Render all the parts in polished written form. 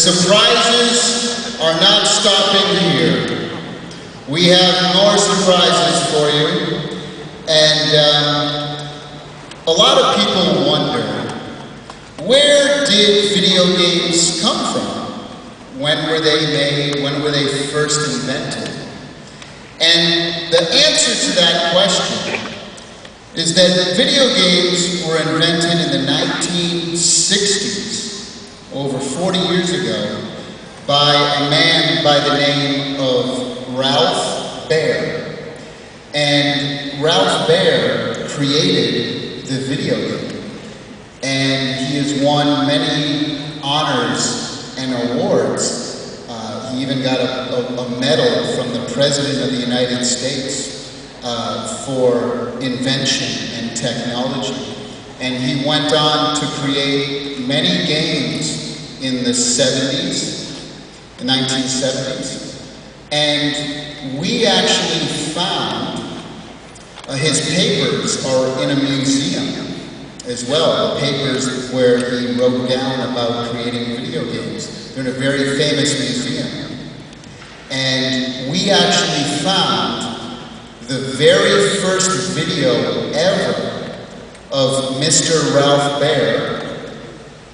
surprises are not stopping here. We have more surprises for you, and a lot of people wonder, where did video games come from? When were they made? When were they first invented? And the answer to that question is that video games were invented in the 1960s, over 40 years ago, by a man by the name of Ralph Baer. And Ralph Baer created the video game. And he has won many honors and awards. He even got a medal from the President of the United States for invention and technology. And he went on to create many games in the 70s, the 1970s. And we actually found his papers are in a museum as well, the papers where he wrote down about creating video games. They're in a very famous museum. And we actually found the very first video ever of Mr. Ralph Baer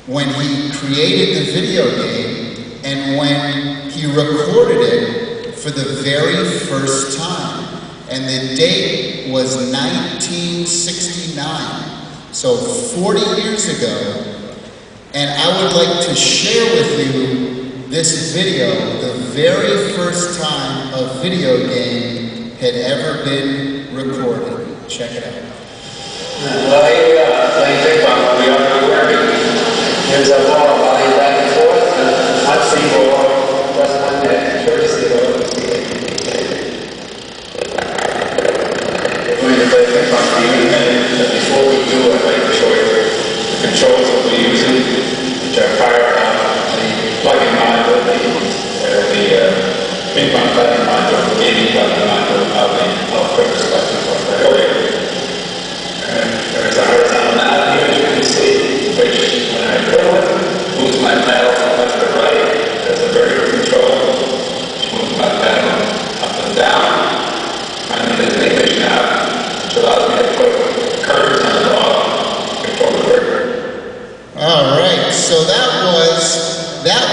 when he created the video game and when he recorded it for the very first time. And the date was 1969. So 40 years ago, and I would like to share with you this video, the very first time a video game had ever been recorded. Check it out. Well, here we are, playing ping pong. We are working. Here's our ball, volley back and forth. Hot single, press one net, courtesy of we're going to play ping pong for you in a minute, but before we do, I'd like to show you the controls that we're using, which are fire the plug-in module, the ping pong plug-in module, the gaming plug-in module of the all-purpose electric plug right over here. There's a horizontal knob here, as you can see, which when I pull it, moves my paddle from left to right. There's a variable control, which moves my paddle up and down. Finally, there's an English knob, which allows me to put curves on the ball, control the bird. All right, so that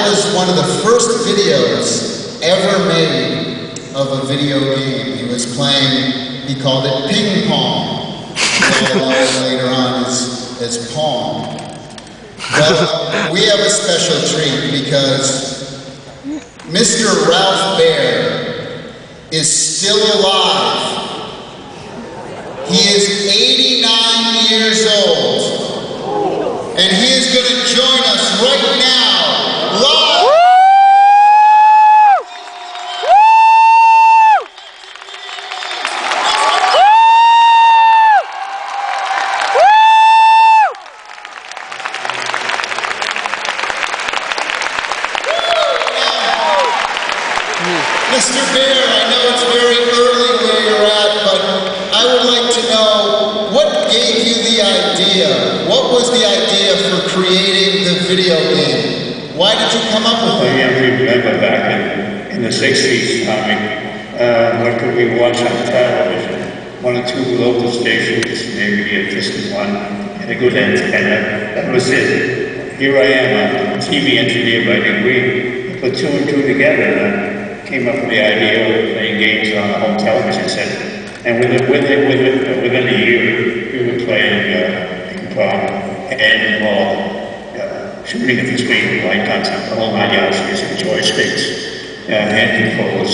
was one of the first videos ever made of a video game. He was playing, he called it ping pong. We'll know later on as Pong. Well, we have a special treat because Mr. Ralph Baer is still alive. He is 89 years old, and he is going to join us right now, live. Mr. Baer, I know it's very early where you're at, but I would like to know what gave you the idea? What was the idea for creating the video game? Why did you come up with it? I remember back in the 60s, what could we watch on television? One or two local stations, maybe just one, and a good antenna. That was it. Here I am, a TV engineer by degree. Put two and two together and came up with the idea of playing games on a home television set. And within a year, we were playing ping pong, handball, shooting at the screen, light guns, the whole 9 yards using joysticks, hand controls.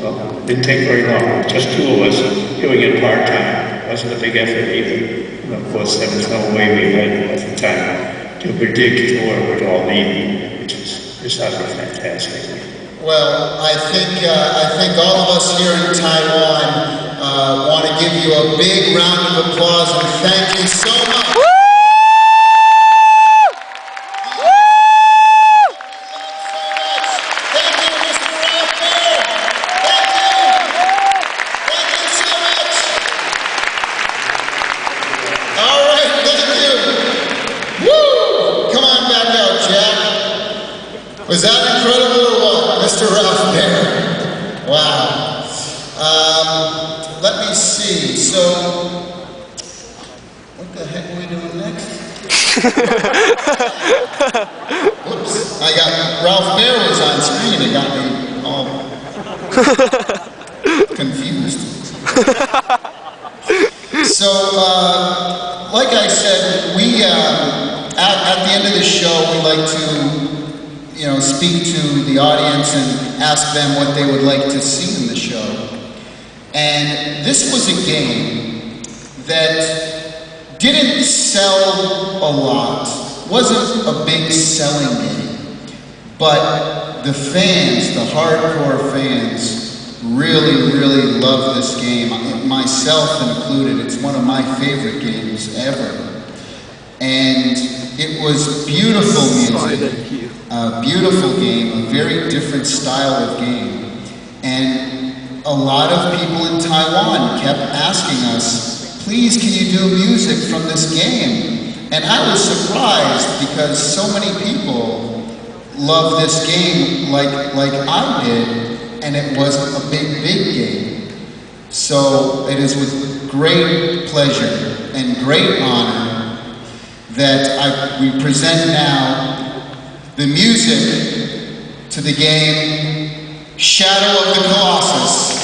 Well, it didn't take very long. Just two of us doing it part-time. It wasn't a big effort either. And of course, there was no way we had at the time to predict or it would all need, which is utterly fantastic. Well, I think all of us here in Taiwan want to give you a big round of applause and thank you so much. Woo! Thank you, Mr. Ralph Baer. Thank you. Thank you so much. All right, thank you. Woo! Come on back out, Jack. Was that that incredible or what, Mr. Ralph Baer? Wow. Let me see. So, what the heck are we doing next? Whoops. I got Ralph Baer was on screen. It got me all confused. So, like I said, we at the end of the show, we like to, speak to the audience and ask them what they would like to see in the show. And this was a game that didn't sell a lot, wasn't a big selling game, but the fans, the hardcore fans, really love this game, myself included. It's one of my favorite games ever. And it was beautiful music, a beautiful game, a very different style of game. And a lot of people in Taiwan kept asking us, please can you do music from this game? And I was surprised because so many people love this game like I did, and it wasn't a big game. So it is with great pleasure and great honor that we present now the music to the game Shadow of the Colossus.